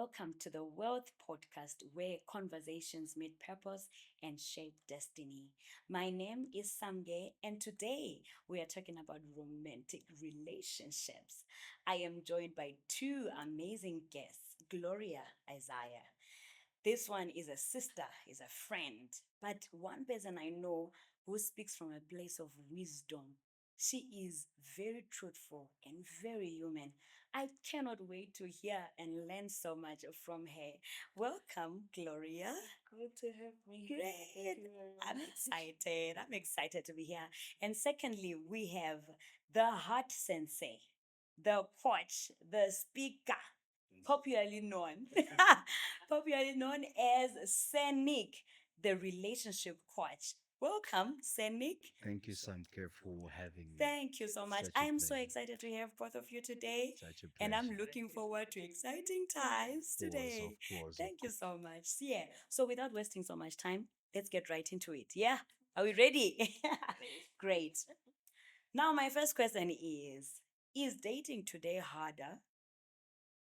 welcome to the WELLth podcast where conversations meet purpose and shape destiny. My name is Samge, and today we are talking about romantic relationships. I am joined by two amazing guests, Gloria Isaiah. This one is a sister, is a friend, but one person I know who speaks from a place of wisdom. She is very truthful and very human. I cannot wait to hear and learn so much from her. Welcome, Gloria. Good to have me. Great. Thank you very I'm much. excited. I'm excited to be here. And secondly, we have the heart sensei, the coach, the speaker, popularly known, popularly known as Senik, the relationship coach. Welcome, Senik. Thank you, Samke, for having me. Thank you so much. Such I a am so pleasure. excited to have both of you today, Such a and I'm pleasure. looking forward to exciting times Of course, of today. course, of Thank you course. so much. Yeah. So, without wasting so much time, let's get right into it. Yeah. Are we ready? Great. Now, my first question is dating today harder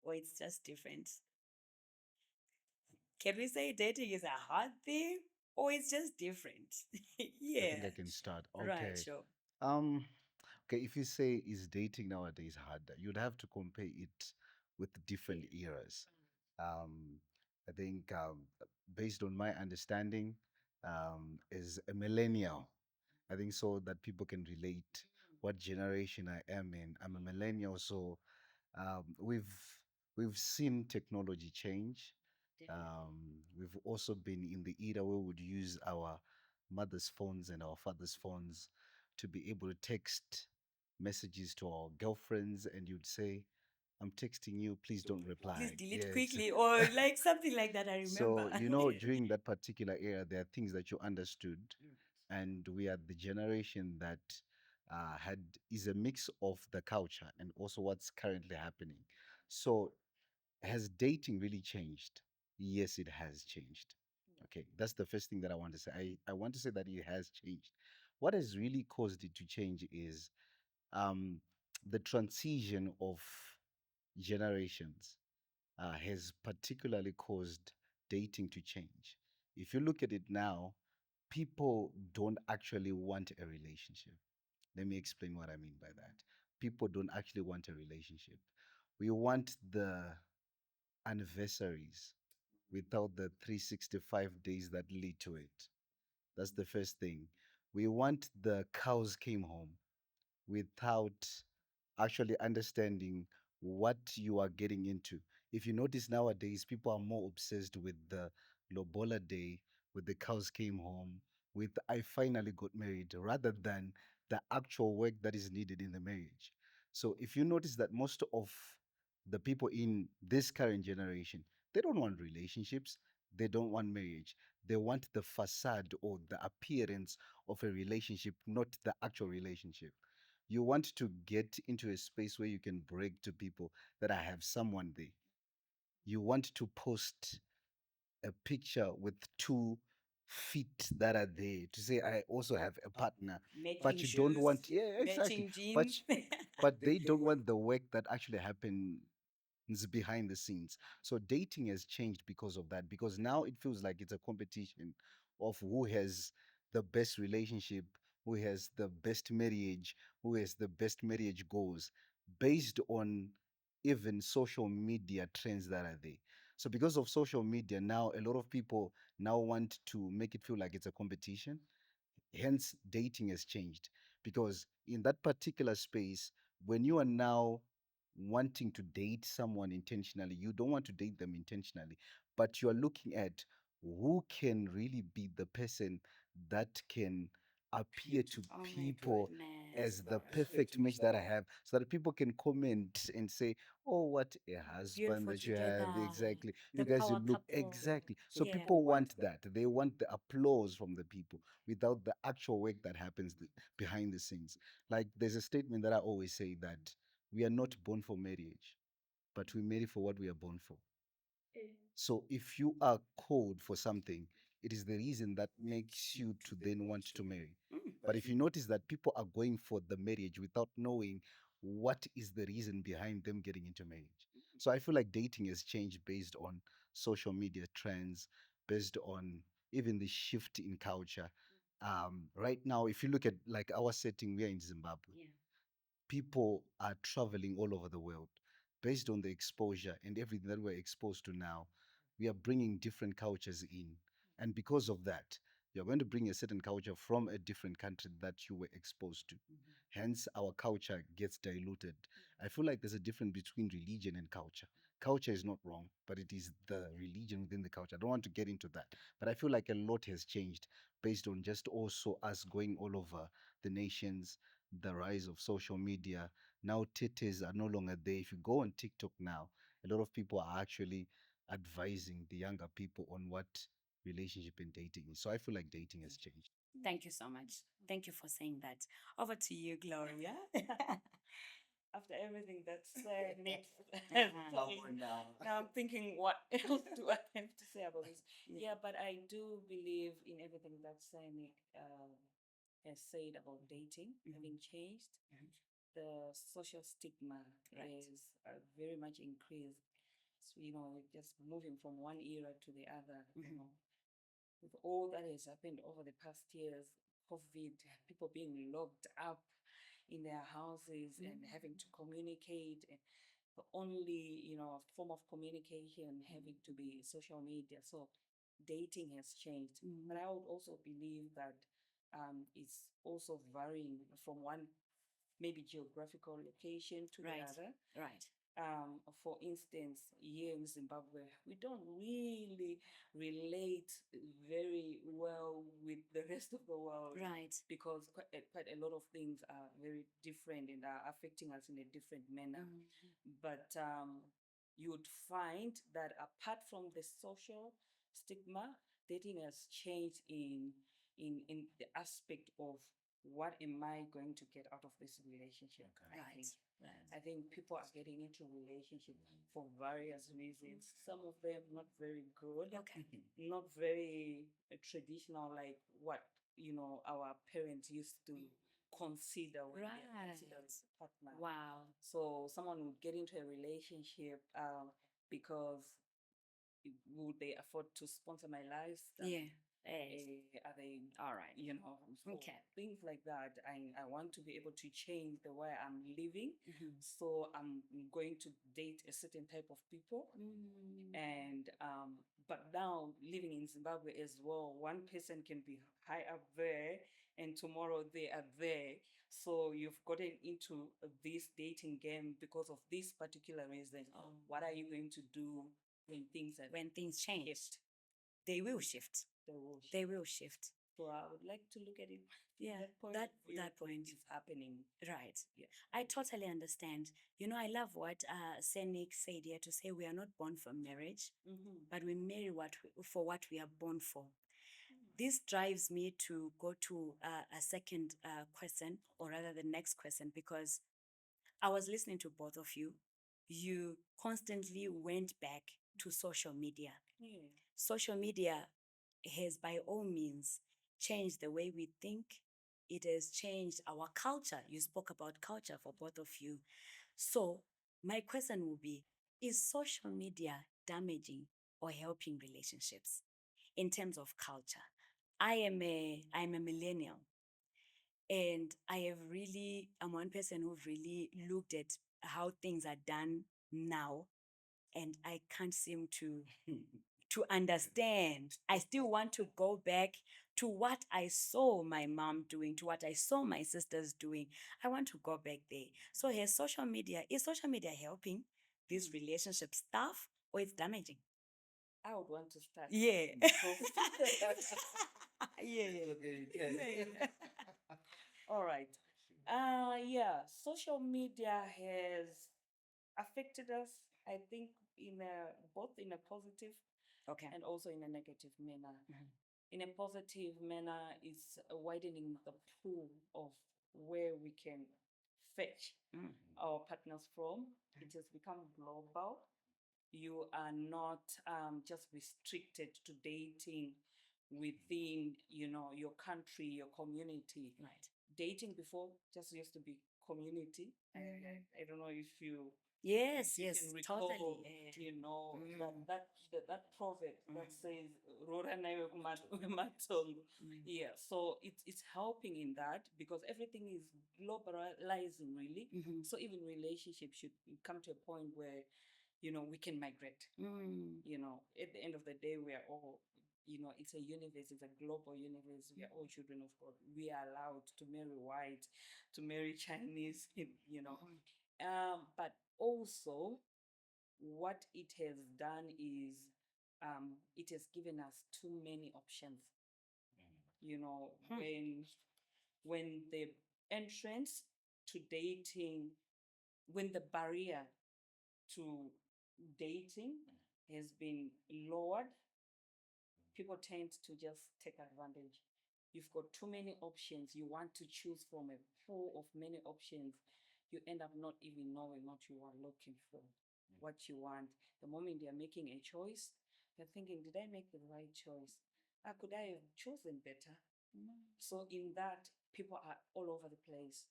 or it's just different? Can we say dating is a hard thing or it's just different? I Yeah. think I can start. Right, Okay. sure. Um, okay, if you say is dating nowadays harder, you'd have to compare it with different eras. Um, I think based on my understanding, as a millennial, I think so that people can relate what generation I am in. I'm a millennial, so we've seen technology change. We've also been in the era where we would use our mothers' phones and our fathers' phones to be able to text messages to our girlfriends, and you'd say, "I'm texting you, please don't Please reply." delete Yes. quickly or like something like that. I remember. So, during that particular era, there are things that you understood, and we are the generation that had is a mix of the culture and also what's currently happening. So, has dating really changed? Yes, it has changed. Okay, that's the first thing that I want to say. I want to say that it has changed. What has really caused it to change is um, the transition of generations has particularly caused dating to change. If you look at it now, people don't actually want a relationship. Let me explain what I mean by that. People don't actually want a relationship. We want the anniversaries without the 365 days that lead to it. That's the first thing. We want the cows came home without actually understanding what you are getting into. If you notice nowadays, people are more obsessed with the Lobola day, with the cows came home, with I finally got married, rather than the actual work that is needed in the marriage. So if you notice that most of the people in this current generation, they don't want relationships, they don't want marriage. They want the facade or the appearance of a relationship, not the actual relationship. You want to get into a space where you can break to people that I have someone there. You want to post a picture with 2 feet that are there to say I also have a partner, Matching but you don't shoes, want, yeah, exactly, matching but jeans. but they don't want the work that actually happens behind the scenes. So dating has changed because of that, because now it feels like it's a competition of who has the best relationship, who has the best marriage, who has the best marriage goals, based on even social media trends that are there. So because of social media now, a lot of people now want to make it feel like it's a competition. Hence dating has changed, because in that particular space, when you are now wanting to date someone intentionally, you don't want to date them intentionally, but you are looking at who can really be the person that can appear to Oh my people goodness. as the perfect match that I have, so that people can comment and say, "Oh, what a husband Beautiful that you together. have." Exactly. You The guys, you power look couple. exactly. So Yeah. people want that. They want the applause from the people without the actual work that happens behind the scenes. Like there's a statement that I always say that we are not born for marriage, but we marry for what we are born for. So if you are called for something, it is the reason that makes you to then want to marry. Mm. But if you notice that people are going for the marriage without knowing what is the reason behind them getting into marriage. So I feel like dating has changed based on social media trends, based on even the shift in culture. Right now, if you look at like our setting, we are in Zimbabwe. Yeah. People are traveling all over the world based on the exposure and everything that we're exposed to now. We are bringing different cultures in. And because of that, you're going to bring a certain culture from a different country that you were exposed to. Hence, our culture gets diluted. I feel like there's a difference between religion and culture. Culture is not wrong, but it is the religion within the culture. I don't want to get into that. But I feel like a lot has changed based on just also us going all over the nations, the rise of social media. Now, titters are no longer there. If you go on TikTok now, a lot of people are actually advising the younger people on what relationship and dating is. So I feel like dating has changed. Thank you so much. Thank you for saying that. Over to you, Gloria. After everything that's said, Nick. Now I'm thinking, what else do I have to say about this? Yeah, but I do believe in everything that Nick has said about dating having changed. The social stigma is very much increased. So, just moving from one era to the other, with all that has happened over the past years, COVID, people being locked up in their houses and having to communicate, and the only form of communication having to be social media. So dating has changed, but I would also believe that it's also varying from one maybe geographical location to the other. Right. For instance, here in Zimbabwe, we don't really relate very well with the rest of the world. Right. Because quite a lot of things are very different and are affecting us in a different manner. But you would find that apart from the social stigma, dating has changed in the aspect of what am I going to get out of this relationship? Okay. I think. Right. I think people are getting into relationships for various reasons. Some of them not very good, Okay. not very traditional, like what our parents used to consider when they Right. consider a partner. Wow. So someone would get into a relationship because would they afford to sponsor my lifestyle? Yeah. Yes. Are they, All right. so Okay. things like that. I want to be able to change the way I'm living. Mhm. So I'm going to date a certain type of people. And but now living in Zimbabwe as well, one person can be high up there and tomorrow they are there. So you've gotten into this dating game because of this particular reason. Oh. What are you going to do when things have When things change, shift? they will shift. They will They shift. will shift. So I would like to look at it from Yeah, that point that of view that when point. it's happening. Right. Yeah. I totally understand. I love what Senik said here to say we are not born for marriage, but we marry for what we are born for. This drives me to go to a second question, or rather the next question, because I was listening to both of you. You constantly went back to social media. Yeah. Social media has, by all means, changed the way we think. It has changed our culture. You spoke about culture for both of you. So, my question will be, is social media damaging or helping relationships in terms of culture? I'm a millennial, and I'm one person who really looked at how things are done now, and I can't seem to understand. I still want to go back to what I saw my mom doing, to what I saw my sisters doing. I want to go back there. So is social media helping this relationship stuff, or it's damaging? I would want to start. Yeah. So- Yeah. Yeah. All right. Yeah, social media has affected us, I think, in both in a positive Okay. and also in a negative manner. In a positive manner, it's widening the pool of where we can fetch our partners from. It has become global. You are not just restricted to dating within your country, your community. Right. Dating before just used to be community. I don't know if you Yes, you yes, can recall, totally. Eh. you know, Mm. that proverb that Mm. says "Rora nawe kumathongo." Mm. Yeah, so it's helping in that because everything is globalizing really. Mhm. So even relationships should come to a point where we can migrate. Mm. At the end of the day, we are all, it's a universe, it's a global universe. We are all children of God. We are allowed to marry white, to marry Chinese, but also what it has done is it has given us too many options. Hmm. When the entrance to dating, when the barrier to dating has been lowered, people tend to just take advantage. You've got too many options. You want to choose from a pool of many options. You end up not even knowing what you are looking for, what you want. The moment you're making a choice, you're thinking, did I make the right choice? Could I have chosen better? So, in that, people are all over the place.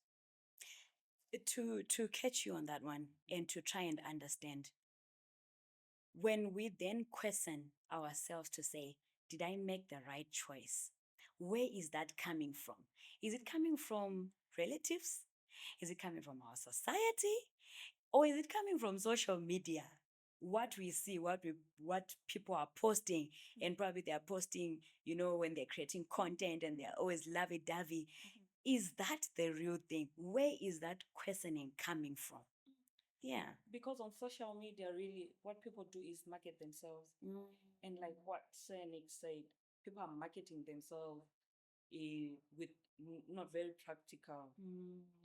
To catch you on that one and to try and understand, when we then question ourselves to say, did I make the right choice? Where is that coming from? Is it coming from relatives? Is it coming from our society? Or is it coming from social media? What we see, what people are posting, and probably they are posting, when they're creating content and they're always lovey-dovey. Is that the real thing? Where is that questioning coming from? Yeah. Because on social media, really, what people do is market themselves. Mm. And like what Sir Nick said, people are marketing themselves with not very practical,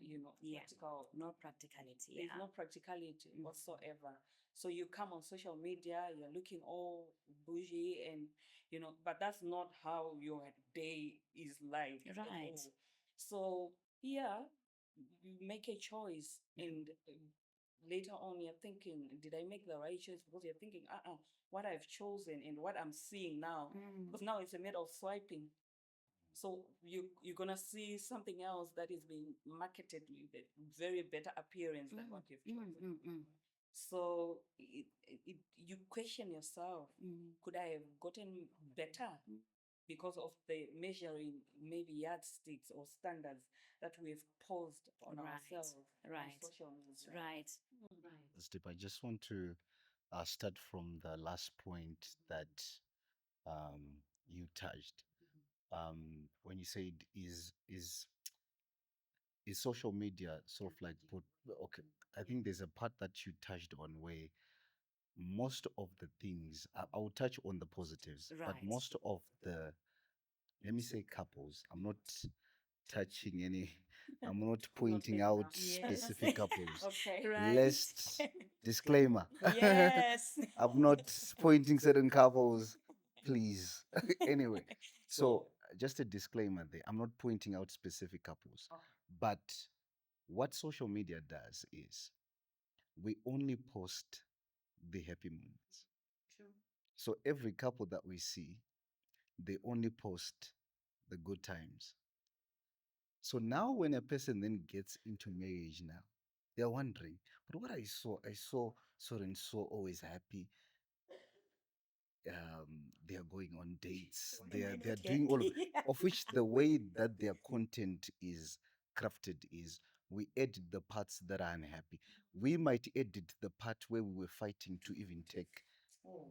Yeah. practical. No practicality. There's Yeah. no practicality whatsoever. So you come on social media, you're looking all bougie, and but that's not how your day is like at Right. all. So yeah, you make a choice, and later on you're thinking, did I make the right choice? Because you're thinking, what I've chosen and what I'm seeing now, Mm. because now it's a matter of swiping. So you're gonna see something else that is being marketed with a very better appearance than what you've chosen. So you question yourself, could I have gotten better because of the measuring maybe yardsticks or standards that we've posed on ourselves on Right. social media? Right. Steve, I just want to start from the last point that you touched. When you said is social media sort of like put okay, I think there's a part that you touched on where most of the things I will touch on the positives, but Right. most of the, let me say, couples, I'm not touching any, I'm not I'm not pointing big out enough. Yes. specific couples. Okay. Right. Lest disclaimer. Yes. I'm not pointing certain couples, please. Anyway, so just a disclaimer there. I'm not pointing out specific couples, but what social media does is we only post the happy moments. So every couple that we see, they only post the good times. So now when a person then gets into marriage now, they're wondering, but what I saw so and so always happy. They are going on dates. Why They am are I they are not doing all happy? of which the way that their content is crafted is we edit the parts that are unhappy. We might edit the part where we were fighting to even take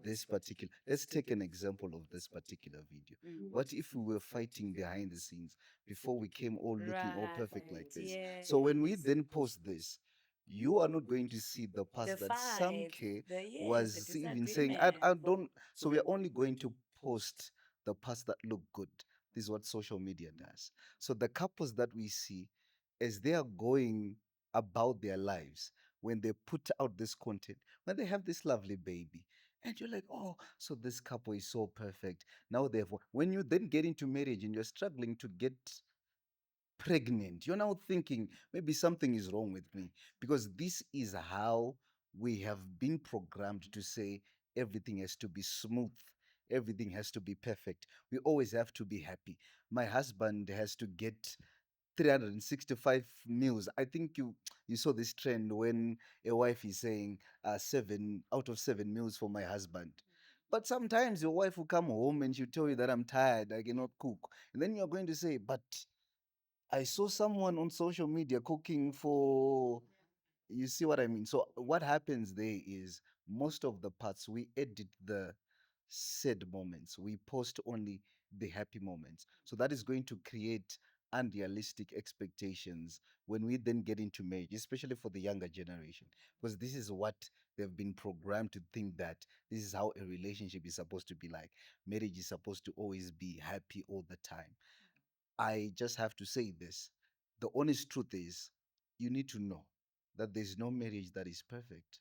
this particular, let's take an example of this particular video. What if we were fighting behind the scenes before we came all looking all perfect like Right. this? Yes. So when we then post this, you are not going to see the The parts that some fights, K the was even saying, I disagreement. don't. So we are only going to post the parts that look good. This is what social media does. So the couples that we see, as they are going about their lives, when they put out this content, when they have this lovely baby, and you're like, oh, so this couple is so perfect. Now therefore, when you then get into marriage and you're struggling to get pregnant, you're now thinking maybe something is wrong with me because this is how we have been programmed to say everything has to be smooth. Everything has to be perfect. We always have to be happy. My husband has to get 365 meals. I think you saw this trend when a wife is saying 7 out of 7 meals for my husband. But sometimes your wife will come home and she'll tell you that I'm tired, I cannot cook. And then you're going to say, but I saw someone on social media cooking for, you see what I mean? So what happens there is most of the parts we edit the sad moments. We post only the happy moments. So that is going to create unrealistic expectations when we then get into marriage, especially for the younger generation, because this is what they've been programmed to think that this is how a relationship is supposed to be like. Marriage is supposed to always be happy all the time. I just have to say this. The honest truth is, you need to know that there's no marriage that is perfect.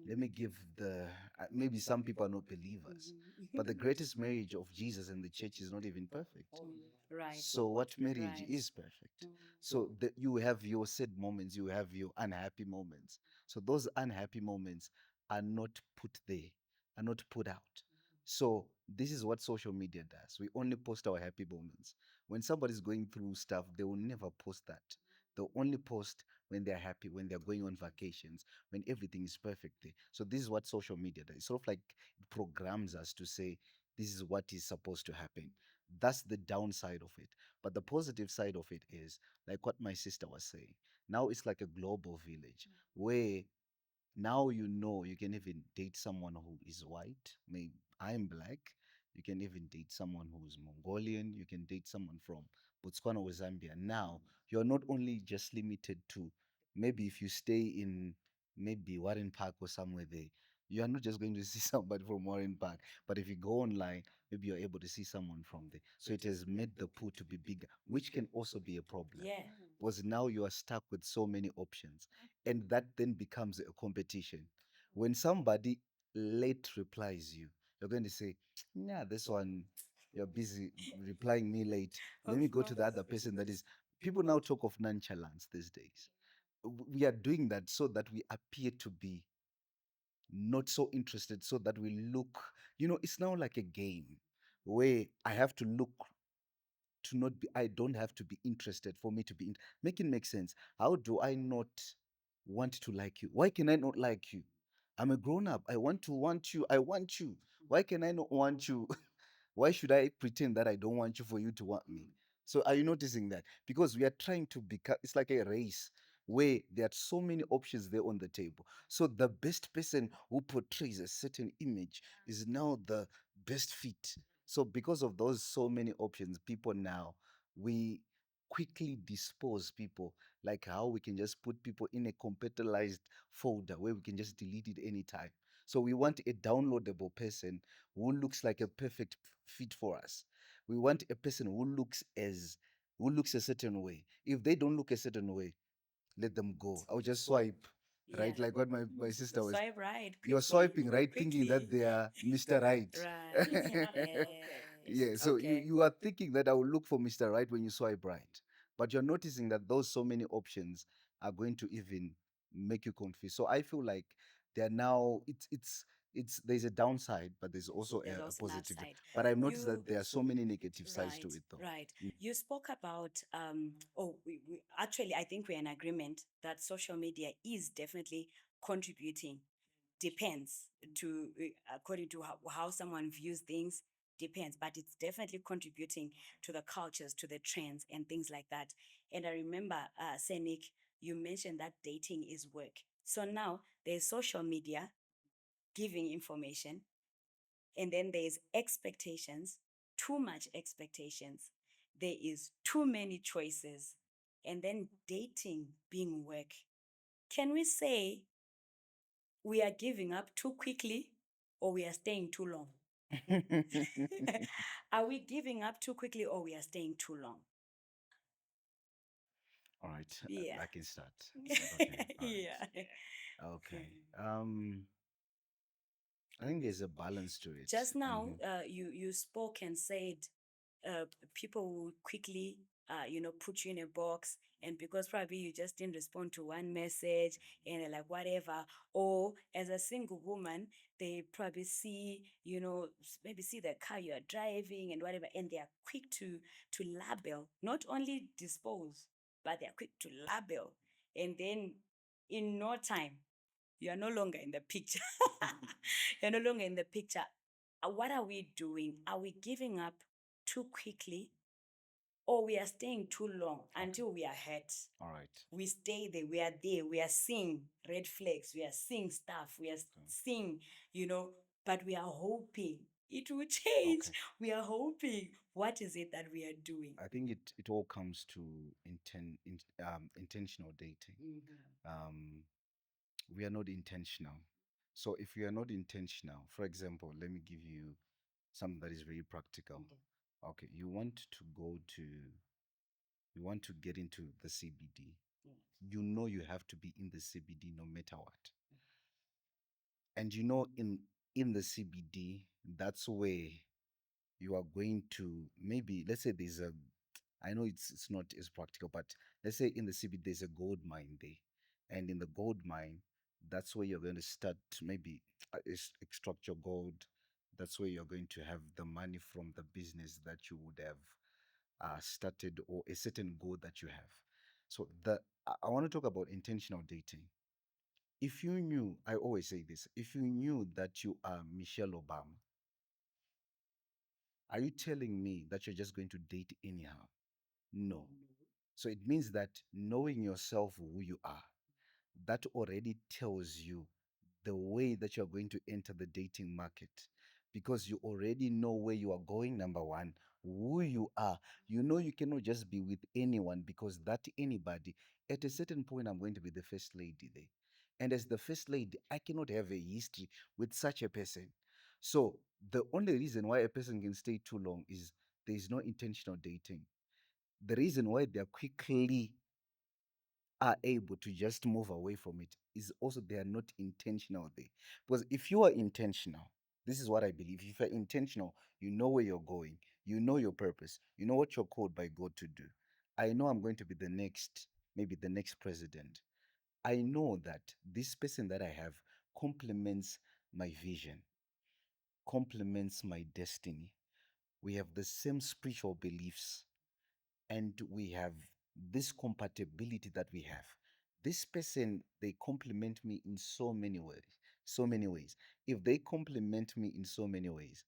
Let me give the maybe some people are not believers, but the greatest marriage of Jesus and the church is not even perfect. Right. So what marriage Right. is perfect? So that you have your sad moments, you have your unhappy moments. So those unhappy moments are not put there, are not put out. So this is what social media does. We only post our happy moments. When somebody's going through stuff, they will never post that. They'll only post when they're happy, when they're going on vacations, when everything is perfect there. So this is what social media does. It's sort of like it programs us to say this is what is supposed to happen. That's the downside of it. But the positive side of it is like what my sister was saying. Now it's like a global village where now you know you can even date someone who is white. Maybe I'm black. You can even date someone who's Mongolian. You can date someone from Botswana or Zambia. Now you're not only just limited to maybe if you stay in maybe Warren Park or somewhere there, you are not just going to see somebody from Warren Park. But if you go online, maybe you're able to see someone from there. So it has made the pool to be bigger, which can also be a problem. Yeah. Because now you are stuck with so many options. And that then becomes a competition. When somebody late replies you, you're going to say, "Yeah, this one, you're busy replying me late. Let me Of go to the other course. person that is." People now talk of nonchalance these days. We are doing that so that we appear to be not so interested, so that we look, it's now like a game where I have to look to not be, I don't have to be interested for me to be make it make sense. How do I not want to like you? Why can I not like you? I'm a grown up. I want you. I want you. Why can I not want you? Why should I pretend that I don't want you for you to want me? So are you noticing that? Because we are trying to become, it's like a race where there are so many options there on the table. So the best person who portrays a certain image is now the best fit. So because of those so many options, people now, we quickly dispose people, like how we can just put people in a computerized folder where we can just delete it anytime. So we want a downloadable person who looks like a perfect fit for us. We want a person who looks a certain way. If they don't look a certain way, let them go. I'll just swipe, Yeah. right? Like what my sister was. Swipe right You're quickly. swiping right, thinking Quickly. that they are Mr. Right. Right. Yes. Yeah, so you, Okay. you are thinking that I will look for Mr. Right when you swipe right. But you're noticing that those so many options are going to even make you confused. So I feel like they're now it's there's a downside, but there's also There's a also an positive. upside. But I've noticed You that there are so many negative sides to right, it though. right. You spoke about we actually I think we're in agreement that social media is definitely contributing. Depends to according to how someone views things, depends, but it's definitely contributing to the cultures, to the trends and things like that. And I remember Senik, you mentioned that dating is work. So now there's social media giving information, and then there's expectations, too much expectations. There is too many choices. And then dating being work. Can we say we are giving up too quickly or we are staying too long? Are we giving up too quickly or we are staying too long? All right, Yeah. I can start. Okay, all Yeah. right. Okay. I think there's a balance to it. Just now, Mhm. you spoke and said people will quickly put you in a box, and because probably you just didn't respond to one message and they're like whatever. Or as a single woman, they probably see, maybe see the car you are driving and whatever, and they are quick to label, not only dispose, but they are quick to label. And then in no time, you are no longer in the picture. You're no longer in the picture. What are we doing? Are we giving up too quickly, or we are staying too long until we are hurt? All right. We stay there, we are seeing red flags, we are seeing stuff, we are seeing, but we are hoping it will change. Okay. We are hoping. What is it that we are doing? I think it all comes to intentional dating. Um, we are not intentional. So if we are not intentional, for example, let me give you something that is very practical. Okay, you want to get into the CBD. You know you have to be in the CBD no matter what. And in the CBD, that's where you are going to, maybe let's say there's a, I know it's not as practical, but let's say in the CBD there's a gold mine there, and in the gold mine, that's where you're going to start, maybe extract your gold. That's where you're going to have the money from the business that you would have started, or a certain goal that you have. So I want to talk about intentional dating. If you knew, I always say this, if you knew that you are Michelle Obama, are you telling me that you're just going to date anyhow? No. So it means that knowing yourself who you are, that already tells you the way that you're going to enter the dating market, because you already know where you are going. Number one, who you are. You know you cannot just be with anyone, because that anybody, at a certain point, I'm going to be the first lady there. And as the first lady, I cannot have a history with such a person. So the only reason why a person can stay too long is there is no intentional dating. The reason why they are quickly are able to just move away from it is also they are not intentional there. Because if you are intentional, this is what I believe. If you're intentional, you know where you're going, you know your purpose, you know what you're called by God to do. I know I'm going to be the next, maybe the next president. I know that this person that I have complements my vision, complements my destiny. We have the same spiritual beliefs, and we have this compatibility that we have. This person, they complement me in so many ways, so many ways. If they complement me in so many ways,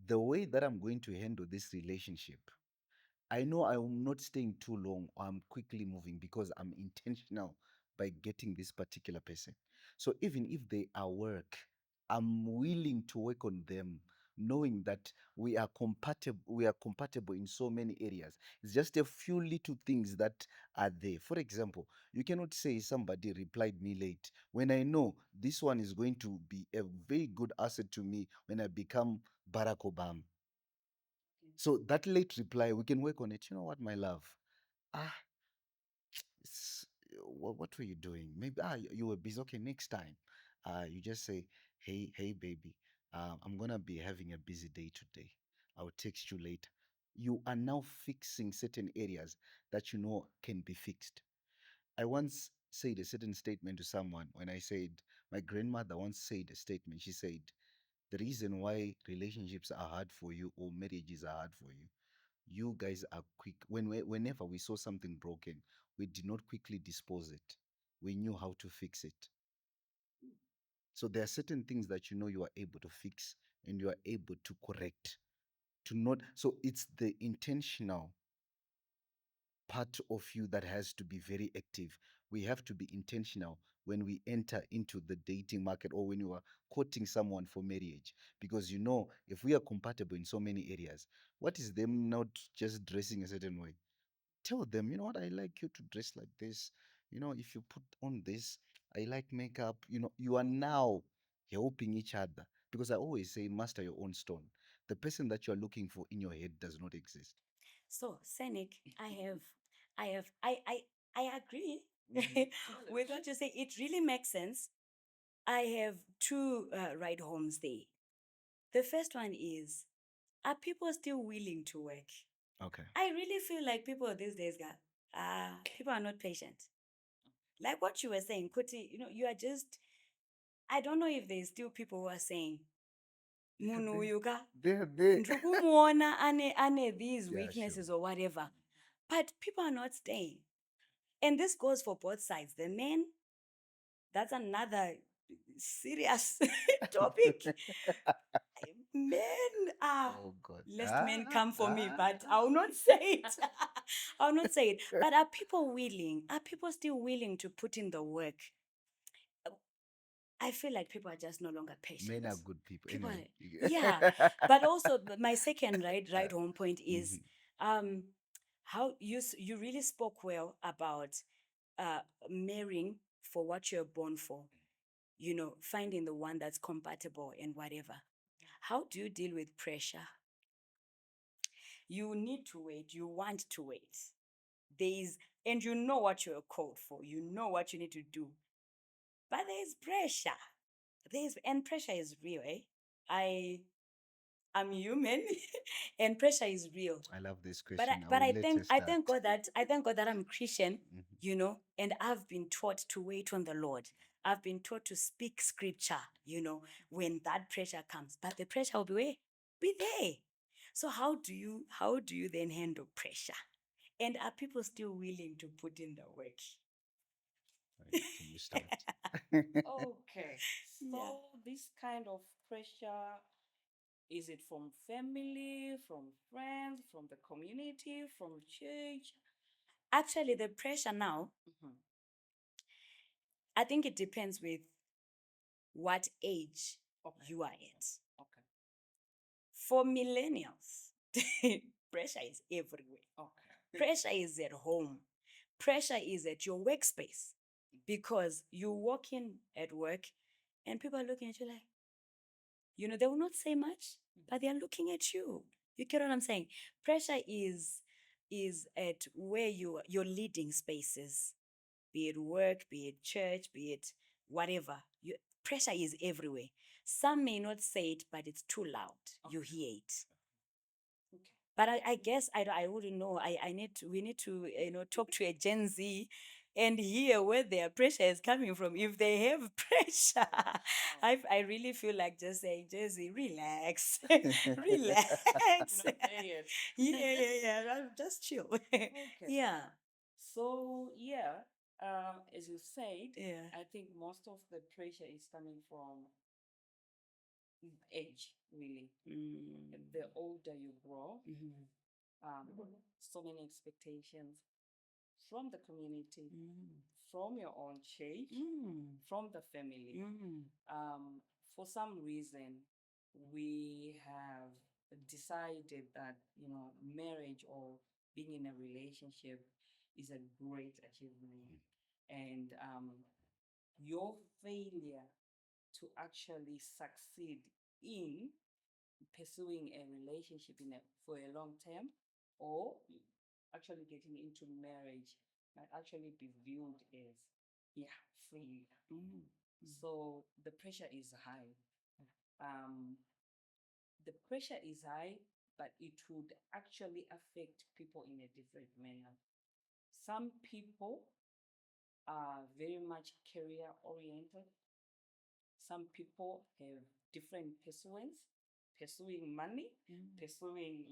the way that I'm going to handle this relationship, I know I'm not staying too long, or I'm quickly moving, because I'm intentional by getting this particular person. So even if they are work, I'm willing to work on them, knowing that we are compatible in so many areas. It's just a few little things that are there. For example, you cannot say somebody replied me late when I know this one is going to be a very good asset to me when I become Barack Obama. So that late reply, we can work on it. You know what, my love? Ah, what were you doing? Maybe you were busy. Okay, next time, you just say, hey, baby, I'm gonna be having a busy day today. I'll text you later. You are now fixing certain areas that you know can be fixed. I once said a certain statement to someone when I said, my grandmother once said a statement. She said, the reason why relationships are hard for you, or marriages are hard for you, you guys are quick. Whenever we saw something broken, we did not quickly dispose it. We knew how to fix it. So there are certain things that you know you are able to fix, and you are able to correct. To not, so it's the intentional part of you that has to be very active. We have to be intentional when we enter into the dating market, or when you are courting someone for marriage, because you know if we are compatible in so many areas, what is them not just dressing a certain way? Tell them, you know what, I like you to dress like this. If you put on this, I like makeup. You are now helping each other, because I always say, master your own stone. The person that you are looking for in your head does not exist. So, Senik, I agree with what you say. It really makes sense. I have two ride homes there. The first one is, are people still willing to work? Okay. I really feel like people these days, people are not patient. Like what you were saying, Kuti, you are just, I don't know if there's still people who are saying, Munu yuka, They ndikumuona ane these yeah, sure. weaknesses or whatever. But people are not staying. And this goes for both sides. The men, that's another serious topic. Men are, Oh God. lest men come for me, but I will not say it. I will not say it. But are people willing? Are people still willing to put in the work? I feel like people are just no longer patient. Men are good people. People, Anyway. yeah. But also, my second right home point is, how you really spoke well about marrying for what you're born for. Finding the one that's compatible and whatever. How do you deal with pressure? You need to wait. You want to wait. And you know what you're called for. You know what you need to do. But there's pressure. And pressure is real, eh? I'm human and pressure is real. I love this But question. I but will I let thank you I start. thank God that I'm Christian, Mhm. and I've been taught to wait on the Lord. I've been taught to speak scripture, when that pressure comes. But the pressure will be there. So how do you then handle pressure? And are people still willing to put in the work? Right, can you start? Okay. So Yeah. this kind of pressure, is it from family, from friends, from the community, from church? Actually, the pressure now, Mhm. I think it depends with what age Okay. you are at. Okay. For millennials, pressure is everywhere. Okay. Pressure is at home. Pressure is at your workspace because you walk in at work and people are looking at you like, they will not say much, but they are looking at you. You get what I'm saying? Pressure is at where you're leading spaces, be it work, be it church, be it whatever. Pressure is everywhere. Some may not say it, but it's too loud. You hear it. Okay. But I guess I wouldn't know. We need to talk to a Gen Z and hear where their pressure is coming from. If they have pressure, I really feel like just saying, Gen Z, relax, relax. Period. Yeah. Just chill. Okay. Yeah. So yeah, as you said, Yeah. I think most of the pressure is coming from age, really. The older you grow, um, so many expectations from the community, from your own church, from the family. For some reason, we have decided that marriage or being in a relationship is a great achievement, and your failure to actually succeed in pursuing a relationship for a long term, or actually getting into marriage might actually be viewed as failure. So the pressure is high. Um, the pressure is high, but it would actually affect people in a different manner. Some people are very much career oriented. Some people have different pursuits, pursuing money, pursuing,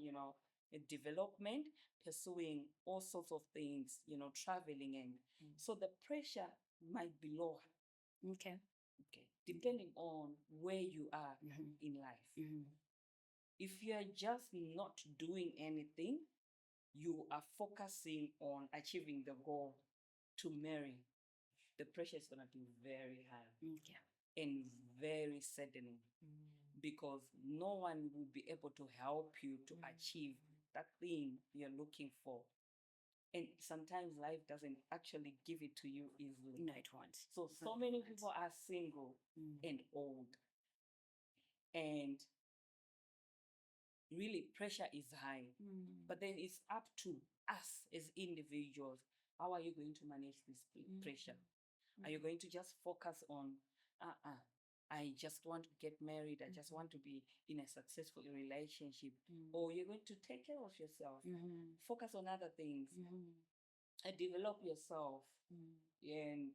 a development, pursuing all sorts of things, traveling. And so the pressure might be lower. Okay. Okay. Depending on where you are in life. If you are just not doing anything, you are focusing on achieving the goal to marry, the pressure is going to be very high. Okay. And very saddening, because no one will be able to help you to achieve that thing you're looking for. And sometimes life doesn't actually give it to you easily. No, it won't. So many people are single and old. And really, pressure is high. But then it's up to us as individuals. How are you going to manage this pressure? Are you going to just focus on, I just want to get married. I just want to be in a successful relationship. Or you're going to take care of yourself. Focus on other things. Develop yourself. And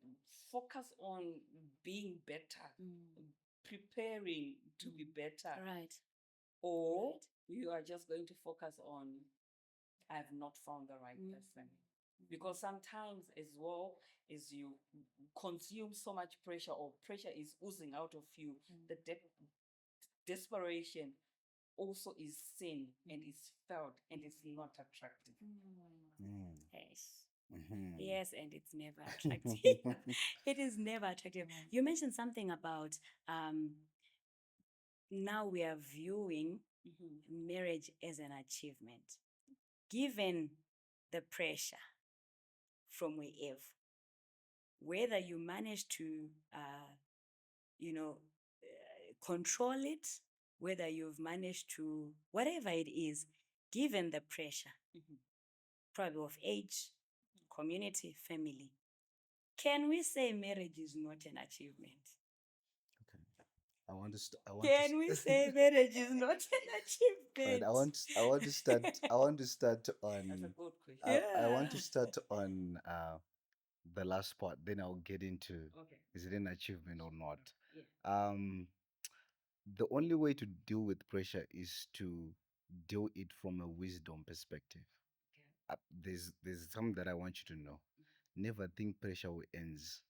focus on being better. Preparing to be better. Right. Or you are just going to focus on, I have not found the right person. Because sometimes, as well as you consume so much pressure, or pressure is oozing out of you, the desperation also is seen and is felt and is not attractive. Yes. Mhm. Yes, and it's never attractive. It is never attractive. You mentioned something about now we are viewing marriage as an achievement. Given the pressure from whether you manage to, you know, control it, whether you've managed to, whatever it is, given the pressure, probably of age, community, family, can we say marriage is not an achievement? Okay. I want Can we say marriage is not an Alright, achievement? I want to start. I want to start on. That's a good question. I want to Yeah. start on the last part. Then I'll get into Okay. is it an achievement or not. Yeah. The only way to deal with pressure is to deal it from a wisdom perspective. Okay. There's something that I want you to know. Never think pressure will ends,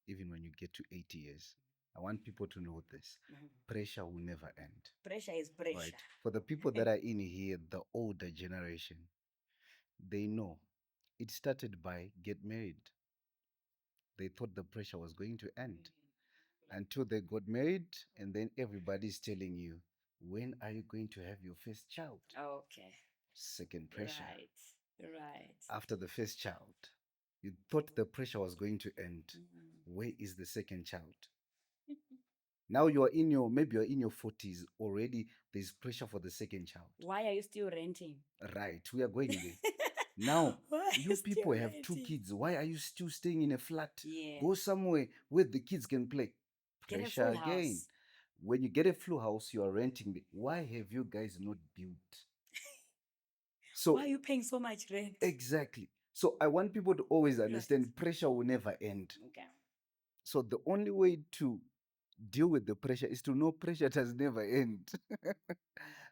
even when you get to 80 years. I want people to know this. Pressure will never end. Pressure is Right. pressure. For the people that are in here, the older generation, they know it started by get married. They thought the pressure was going to end until they got married, and then everybody's telling you, when are you going to have your first child? Okay. Second pressure. Right. Right. After the first child, you thought the pressure was going to end. Where is the second child? Now you're in your, maybe you're in your 40s already, there's pressure for the second child. Why are you still renting? Right, we are going there. Now, Why are you you still people have two renting? kids. Why are you still staying in a flat? Yeah. Go somewhere where the kids can play. Get a Pressure full again. house. When you get a full house, you are renting. Why have you guys not built? So, Why are you paying so much rent? exactly. So, I want people to always understand pressure will never end. Okay. So, the only way to deal with the pressure is to know pressure does never end.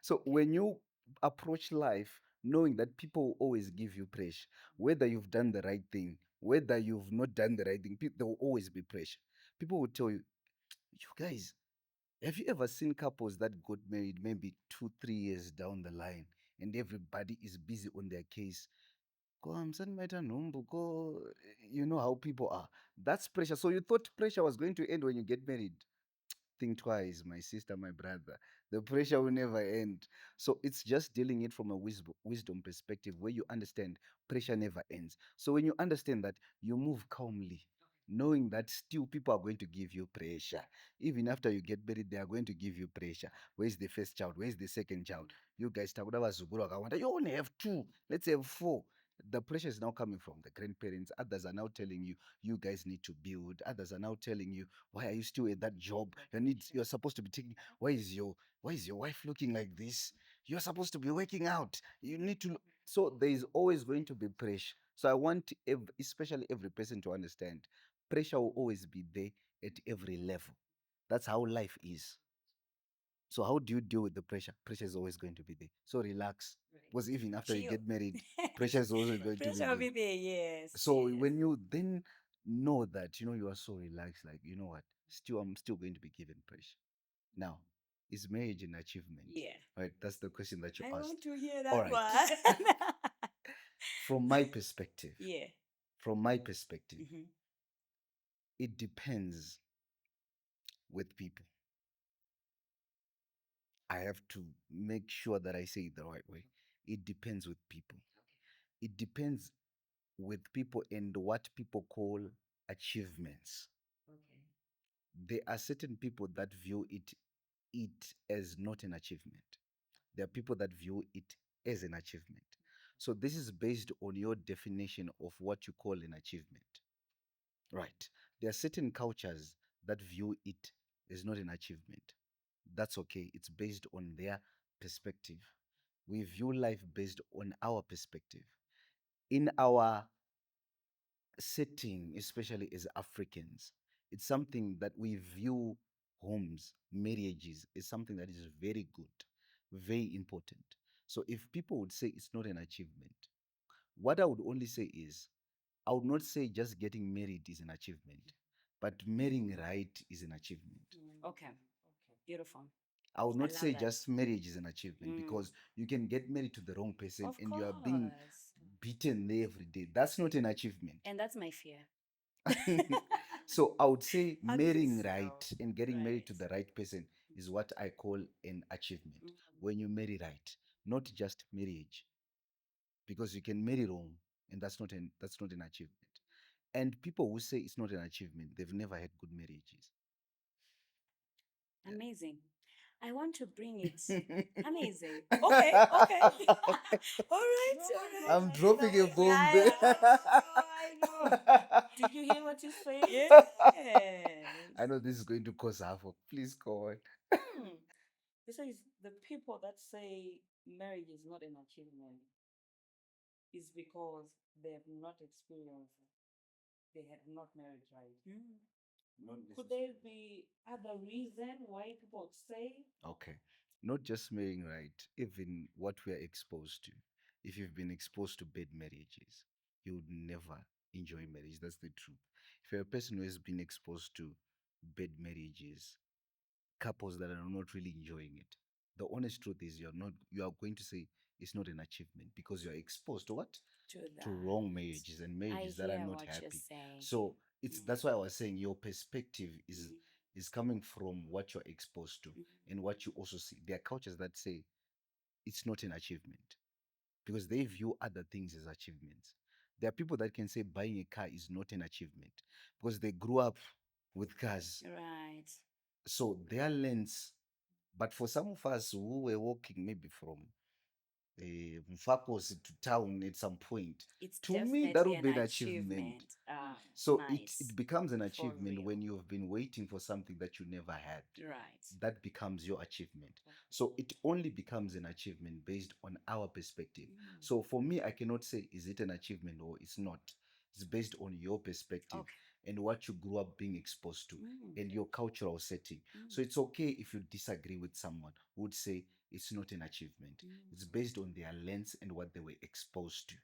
So when you approach life knowing that people will always give you pressure, whether you've done the right thing, whether you've not done the right thing, there will always be pressure. People will tell you, you guys, have you ever seen couples that got married maybe 2, 3 years down the line and everybody is busy on their case? Go, go, you know how people are. That's pressure. So you thought pressure was going to end when you get married. Think twice, my sister, my brother. The pressure will never end. So it's just dealing it from a wisdom perspective where you understand pressure never ends. So when you understand that, you move calmly, knowing that still people are going to give you pressure. Even after you get married, they are going to give you pressure. Where's the first child? Where's the second child? You guys, you only have two. Let's have four. The pressure is now coming from the grandparents. Others are now telling you, you guys need to build. Others are now telling you, why are you still at that job? You're supposed to be taking. Why is your wife looking like this? You're supposed to be working out. You need to. So there is always going to be pressure. So I want especially every person to understand pressure will always be there at every level. That's how life is. So how do you deal with the pressure? Pressure is always going to be there. So relax. Because even after you Chill. get married, pressure is always going to be Pressure will there. be there, yes. So Yes. when you then know that, you are so relaxed, like, you know what, still I'm still going to be given pressure. Now, is marriage an achievement? Yeah. Right, that's the question that you I asked. want to hear All that right. one. From my perspective, Yeah. from my perspective, Mhm. it depends with people. I have to make sure that I say it the right way. It depends with people. It depends with people and what people call achievements. There are certain people that view it as not an achievement. There are people that view it as an achievement. So this is based on your definition of what you call an achievement. Right. There are certain cultures that view it is not an achievement. That's okay. It's based on their perspective. We view life based on our perspective. In our setting, especially as Africans, it's something that we view homes, marriages, is something that is very good, very important. So if people would say it's not an achievement, what I would only say is, I would not say just getting married is an achievement, but marrying right is an achievement. Okay. Beautiful. I would I not love say that. just marriage is an achievement because you can get married to the wrong person Of and you are being course. beaten every day. That's not an achievement. And that's my fear. So I would say I think marrying so. right and getting married to Right. the right person is what I call an achievement. Mm. When you marry right, not just marriage, because you can marry wrong, and that's not an achievement. And people who say it's not an achievement, they've never had good marriages. Amazing. I want to bring it. Yeah. Amazing. Okay, okay. All right, No, all no, right. I'm I know dropping a what you bomb I there. know, know, I know. Did you hear what you said? Yes. I know this is going to cause havoc. Please go on. Hmm. He says the people that say marriage is not an achievement is because they have not experienced it. They had not married right. Mm. Could there be other reason why people would say? Okay. Not just marrying right, even what we are exposed to. If you've been exposed to bad marriages, you would never enjoy marriage. That's the truth. If you're a person who has been exposed to bad marriages, couples that are not really enjoying it, the honest truth is you are going to say it's not an achievement because you're exposed to what? To To that. wrong marriages and I marriages that are hear not what you're happy. saying. So it's Mm. that's why I was saying your perspective is Mm. is coming from what you're exposed to Mm. and what you also see. There are cultures that say it's not an achievement because they view other things as achievements. There are people that can say buying a car is not an achievement because they grew up with cars. Right. So their lens, but for some of us who were walking maybe from Mfakos to town at some point, It's to me, that definitely would an be an achievement. achievement. Ah, So nice. it becomes an For achievement real. when you have been waiting for something that you never had. Right. That becomes your achievement. So it only becomes an achievement based on our perspective. Mm. So for me, I cannot say is it an achievement or it's not. It's based on your perspective Okay. and what you grew up being exposed to Mm. and your cultural setting. Mm. So it's okay if you disagree with someone who would say it's not an achievement. Mm. It's based on their lens and what they were exposed to.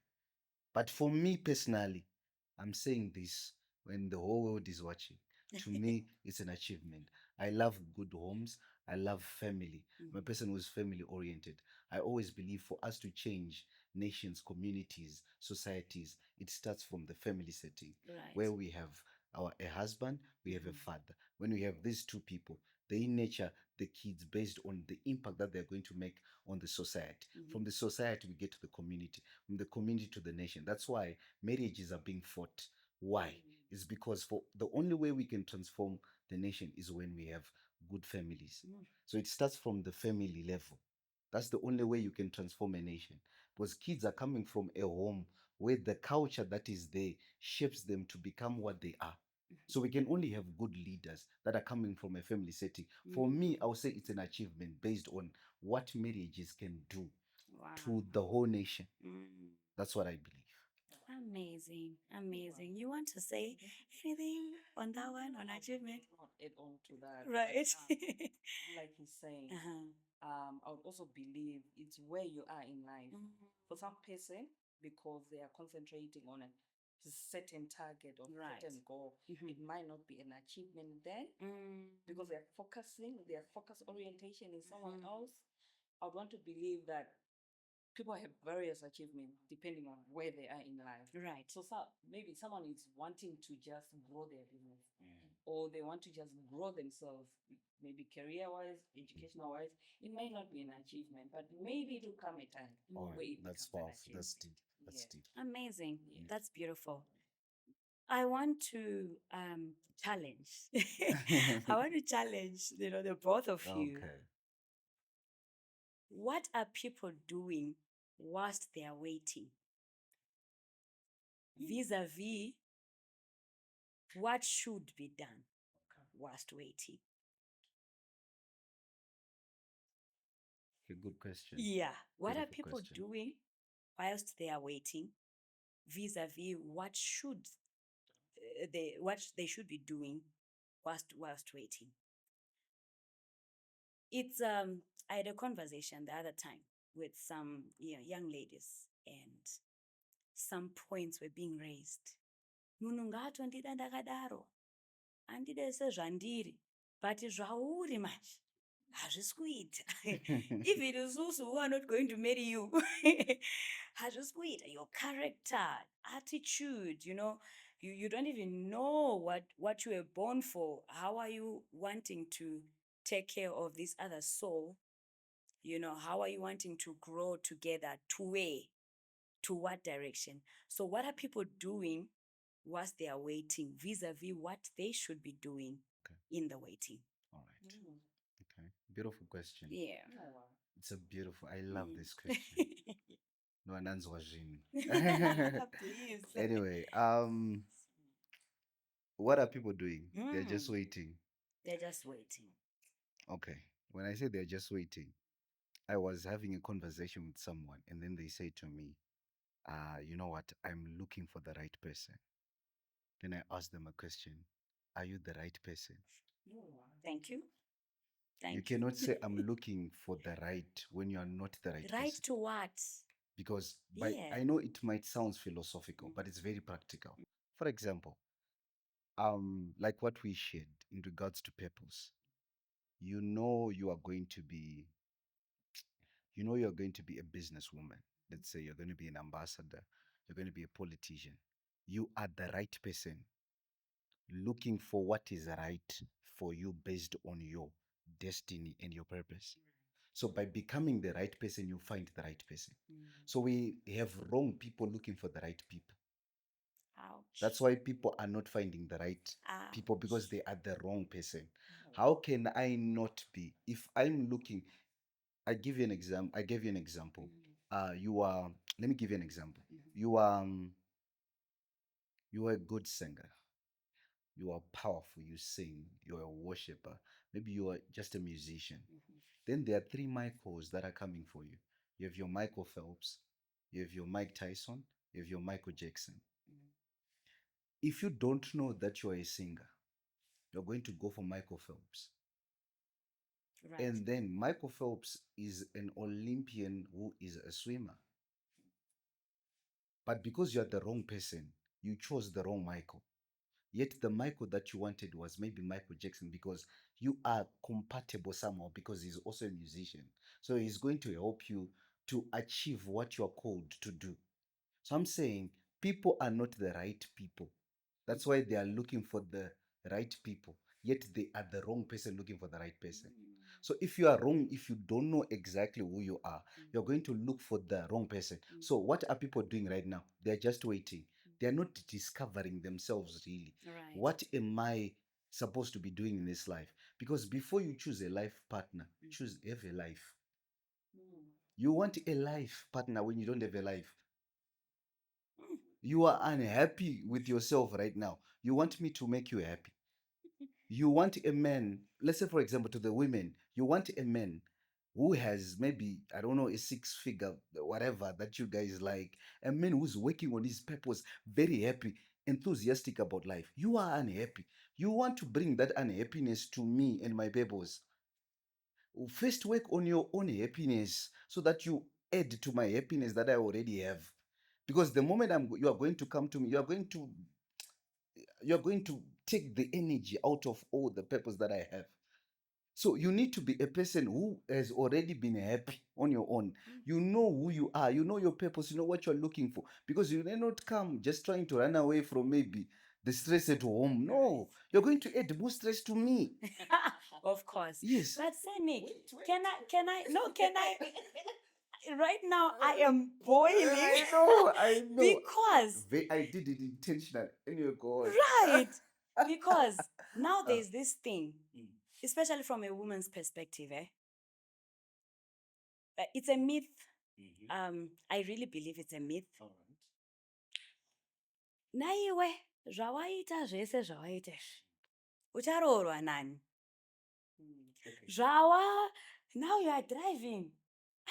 But for me personally, I'm saying this when the whole world is watching. To me, it's an achievement. I love good homes. I love family. I'm a Mhm. person who's family oriented. I always believe for us to change nations, communities, societies, it starts from the family setting Right. where we have a husband, we have a Mhm. father. When we have these two people, they nurture the kids based on the impact that they're going to make on the society. Mhm. From the society, we get to the community, from the community to the nation. That's why marriages are being fought. Why? It's because for the only way we can transform the nation is when we have good families. Mm. So it starts from the family level. That's the only way you can transform a nation. Because kids are coming from a home where the culture that is there shapes them to become what they are. So we can only have good leaders that are coming from a family setting. For me, I would say it's an achievement based on what marriages can do Wow. to the whole nation. Mm. That's what I believe. Amazing. Amazing. You want to say anything on that one, on achievement? Not add on to that. Right. Like he's saying, Uh-huh. I would also believe it's where you are in life. Mm. For some person, because they are concentrating on a certain target or Right. certain goal, Mhm. it might not be an achievement then Mm. because they're focusing, their focus orientation is somewhere Mhm. else. I would want to believe that people have various achievements depending on where they are in life. Right. So maybe someone is wanting to just grow their business, or they want to just grow themselves, maybe career wise, educational wise. It may not be an achievement, but maybe it will come a time Oh, where it that's becomes an powerful. That's achievement. deep. That's Yeah. deep. Amazing. Yeah. That's beautiful. I want to challenge. I want to challenge, the both of you. Okay. What are people doing whilst they are waiting? Vis-a-vis what should be done whilst waiting. Okay, good question. Yeah. What are Beautiful people question. doing whilst they are waiting vis-a-vis what they should be doing whilst waiting? It's I had a conversation the other time with some young ladies, and some points were being raised. Munhu ngaatondida ndakadaro, handide sezvandiri, but zvauri manje hazvisi kuita. Even isusu who are not going to marry you, hazvisi kuita. Your character, attitude, you don't even know what you were born for. How are you wanting to take care of this other soul? How are you wanting to grow together? To where? To what direction? So what are people doing whilst they are waiting vis-a-vis what they should be doing Okay. in the waiting? All right. Okay. Beautiful question. Yeah. It's a beautiful. I love this question. No one answers Jimmy. Please. Anyway, what are people doing? They're just waiting. They're just waiting. Okay. When I say they're just waiting, I was having a conversation with someone, and then they say to me, you know what? I'm looking for the right person. Then I asked them a question. Are you the right person? Thank you. You Thank you. cannot say I'm looking for the right when you are not the right Right person. to what? Because Yeah. I know it might sound philosophical, but it's very practical. For example, like what we shared in regards to purpose, you know you are going to be you're going to be a businesswoman. Let's say you're going to be an ambassador, you're going to be a politician. You are the right person looking for what is right for you based on your destiny and your purpose. So by becoming the right person, you find the right person. So we have wrong people looking for the right people. Ouch. That's why people are not finding the right people, because they are the wrong person. How can I not be? If I'm looking, I give you an example. I gave you an example. You are. Let me give you an example. You are. You are a good singer. You are powerful. You sing. You are a worshiper. Maybe you are just a musician. Then there are three Michaels that are coming for you. You have your Michael Phelps. You have your Mike Tyson. You have your Michael Jackson. If you don't know that you are a singer, you're going to go for Michael Phelps. Right. And then Michael Phelps is an Olympian who is a swimmer. But because you're the wrong person, you chose the wrong Michael. Yet the Michael that you wanted was maybe Michael Jackson, because you are compatible somehow, because he's also a musician. So he's going to help you to achieve what you're called to do. So I'm saying people are not the right people. That's why they are looking for the right people, yet they are the wrong person looking for the right person. So if you are wrong, if you don't know exactly who you are, you're going to look for the wrong person. So what are people doing right now? They're just waiting. They're not discovering themselves really. Right. What am I supposed to be doing in this life? Because before you choose a life partner, have a life. You want a life partner when you don't have a life. You are unhappy with yourself right now. You want me to make you happy. You want a man, let's say, for example, to the women, you want a man who has maybe, I don't know, a six figure, whatever that you guys like, a man who's working on his purpose, very happy, enthusiastic about life. You are unhappy. You want to bring that unhappiness to me and my purpose. First, work on your own happiness so that you add to my happiness that I already have. Because the moment you are going to come to me, you're going to take the energy out of all the purpose that I have. So you need to be a person who has already been happy on your own. You know who you are, you know your purpose, you know what you're looking for. Because you may not come just trying to run away from maybe the stress at home. No, you're going to add more stress to me. Of course. Yes. But Senic, can I right now I am boiling. I know. Because I did it intentionally. Anyway, go on. right. Because now there's this thing, especially from a woman's perspective, it's a myth. I really believe it's a myth. Naiwe, zvawaita zvese zvawaita izvi, ucharoorwa nani? Now you are driving.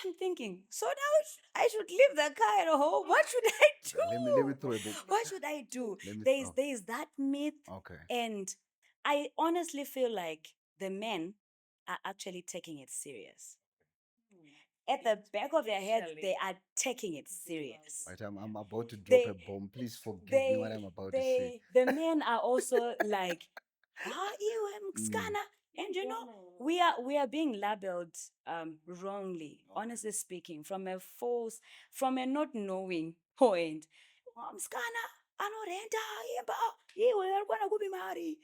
I'm thinking, so now I should leave the car at home. What should I Okay, let me do? throw a book. What should I do? Let me. There is that myth, Okay. and I honestly feel like the men are actually taking it serious. At the back of their heads, they are taking it serious. Right, I'm about to drop a They bomb. Please forgive me what I'm about to say. the men are also like, ah, you Mm. scanner. And you know, we are being labeled wrongly, honestly speaking, from a not knowing point. Scanner, anorenta, imba, iwe kwana kubi mari.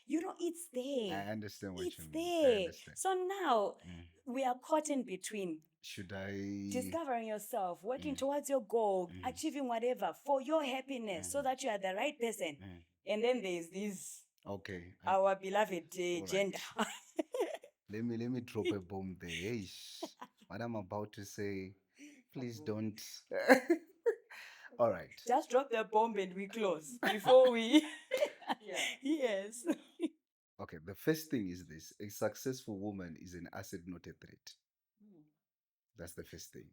You know, it's there. I understand what It's you mean. I there. understand. So now Mm. we are caught in between Should I? discovering yourself, working Mm. towards your goal, Mm. achieving whatever for your happiness so that you are the right person. Mm. And then there's this, Okay. our beloved All right. gender. Let me drop a bomb there. Hey, what I'm about to say, please don't. All right. Just drop the bomb and we close before we. Yes. Okay. The first thing is this: a successful woman is an asset, not a threat. That's the first thing.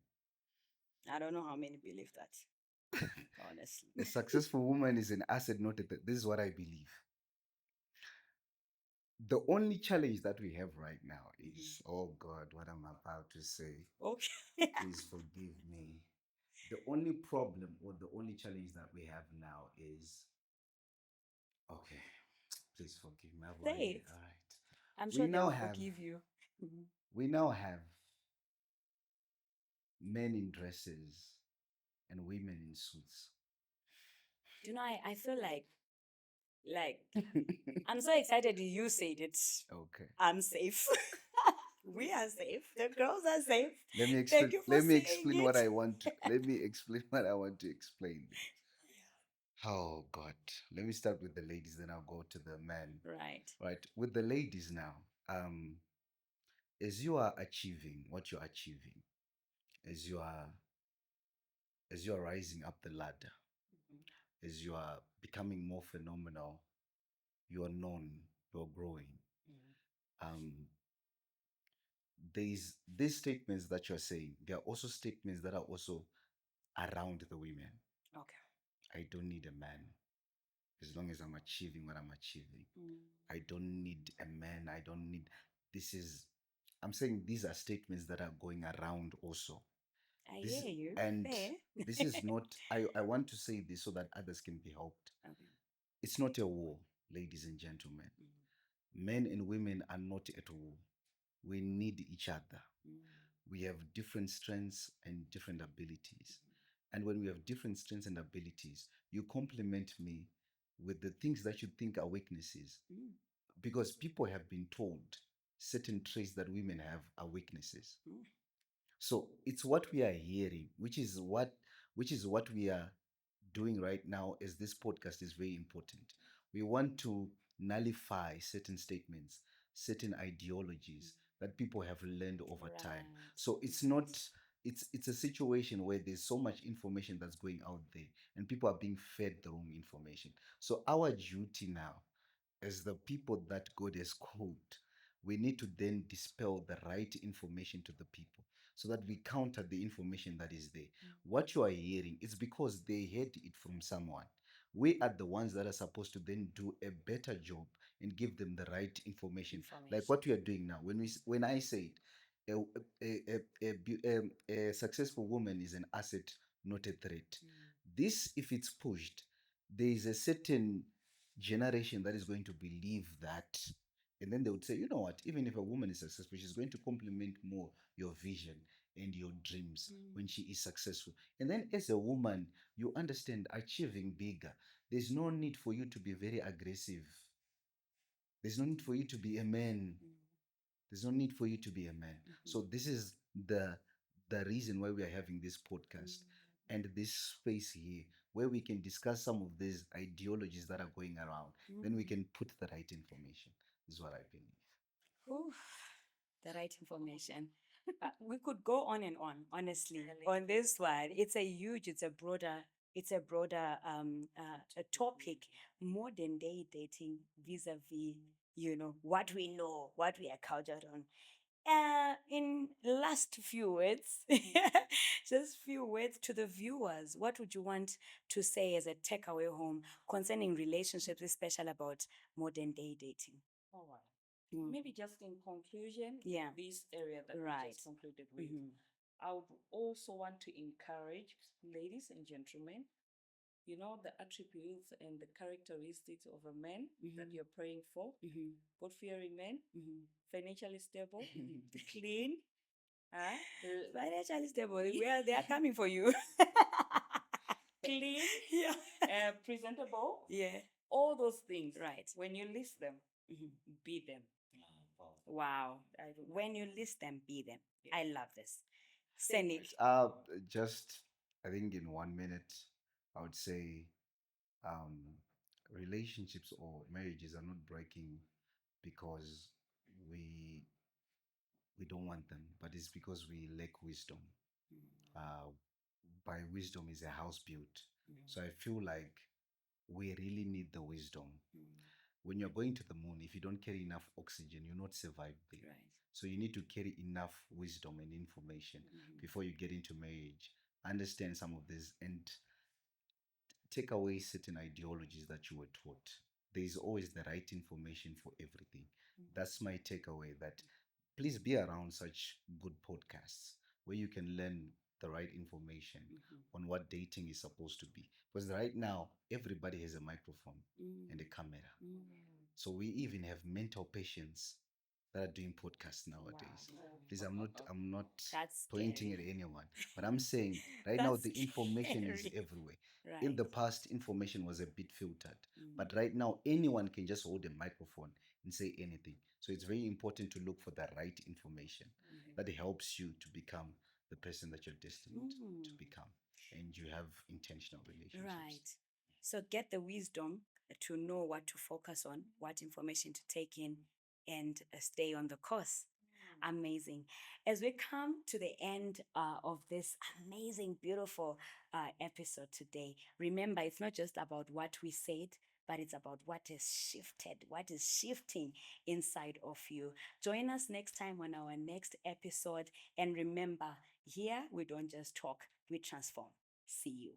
I don't know how many believe that, honestly. A successful woman is an asset, not a threat. This is what I believe. The only challenge that we have right now is, oh God, what I'm about to say. Okay. Please forgive me. The only problem or the only challenge that we have now is, okay, please forgive me. I've Say already, it. all right. I'm We sure now they'll have, forgive you. Mhm. we now have men in dresses and women in suits. Do you know, I feel like, I'm so excited you said it. Okay. I'm safe. We are safe. The girls are safe. Let me Thank explain. you for Let me saying explain what it. I want to. Let me explain what I want to explain. Oh God. Let me start with the ladies, then I'll go to the men. Right. Right. With the ladies now, as you are achieving what you're achieving, as you are as you are rising up the ladder, as you are becoming more phenomenal, you are known, you're growing. Um, these statements that you're saying, there are also statements that are also around the women. Okay. I don't need a man as long as I'm achieving what I'm achieving. Mm. I don't need a man. I don't need this is I'm saying these are statements that are going around also. I This hear you. and Fair. this is not I want to say this so that others can be helped. Okay. It's not a war, ladies and gentlemen. Men and women are not at war. We need each other. We have different strengths and different abilities. And when we have different strengths and abilities, you complement me with the things that you think are weaknesses. Because people have been told certain traits that women have are weaknesses. So it's what we are hearing, which is what we are doing right now as this podcast is very important. We want to nullify certain statements, certain ideologies that people have learned over time. Right. So it's a situation where there's so much information that's going out there and people are being fed the wrong information. So our duty now as the people that God has called, we need to then dispel the right information to the people so that we counter the information that is there. What you are hearing is because they heard it from someone. We are the ones that are supposed to then do a better job and give them the right information, like what we are doing now. When I said a successful woman is an asset, not a threat. This, if it's pushed, there is a certain generation that is going to believe that. And then they would say, you know what, even if a woman is successful, she's going to complement more your vision and your dreams when she is successful. And then as a woman, you understand achieving bigger. There's no need for you to be very aggressive. There's no need for you to be a man. There's no need for you to be a man. So this is the reason why we are having this podcast and this space here where we can discuss some of these ideologies that are going around. Then we can put the right information. Is what I believe. Ooh, the right information. We could go on and on, honestly, on this one. It's a broader a topic, modern day dating vis-a-vis, what we know, what we are cultured on. In last few words, just few words to the viewers, what would you want to say as a takeaway home concerning relationships, especially about modern day dating? All right. Maybe just in conclusion, Yeah. this area that we Right. just concluded with, I would also want to encourage ladies and gentlemen, you know, the attributes and the characteristics of a man that you're praying for, God-fearing men, financially stable, clean, uh, Financially stable, well, they are coming for you. clean, Yeah. presentable, Yeah. all those things. Right. When you list them, be them. Wow. I don't know. When you list them, be them. Yeah. I love this. Senik. Just, I think in 1 minute, I would say um, relationships or marriages are not breaking because we we don't want them, but it's because we lack wisdom. Uh, by wisdom is a house built. So I feel like we really need the wisdom. When you're going to the moon, if you don't carry enough oxygen, you'll not survive there. Right. So you need to carry enough wisdom and information before you get into marriage. Understand some of this and take away certain ideologies that you were taught. There is always the right information for everything. That's my takeaway, that please be around such good podcasts where you can learn the right information on what dating is supposed to be. Because right now, everybody has a microphone and a camera. So we even have mental patients that are doing podcasts nowadays. Please, I'm not That's pointing at scary. anyone, but I'm saying right now That's the information is scary. everywhere. In Right. the past, information was a bit filtered, but right now anyone can just hold a microphone and say anything. So it's very important to look for the right information that helps you to become the person that you're destined to become, and you have intentional relationships. Right. So get the wisdom to know what to focus on, what information to take in, and stay on the course. Amazing. As we come to the end of this amazing, beautiful episode today, remember it's not just about what we said, but it's about what is shifted, what is shifting inside of you. Join us next time on our next episode. And remember, here we don't just talk, we transform. See you.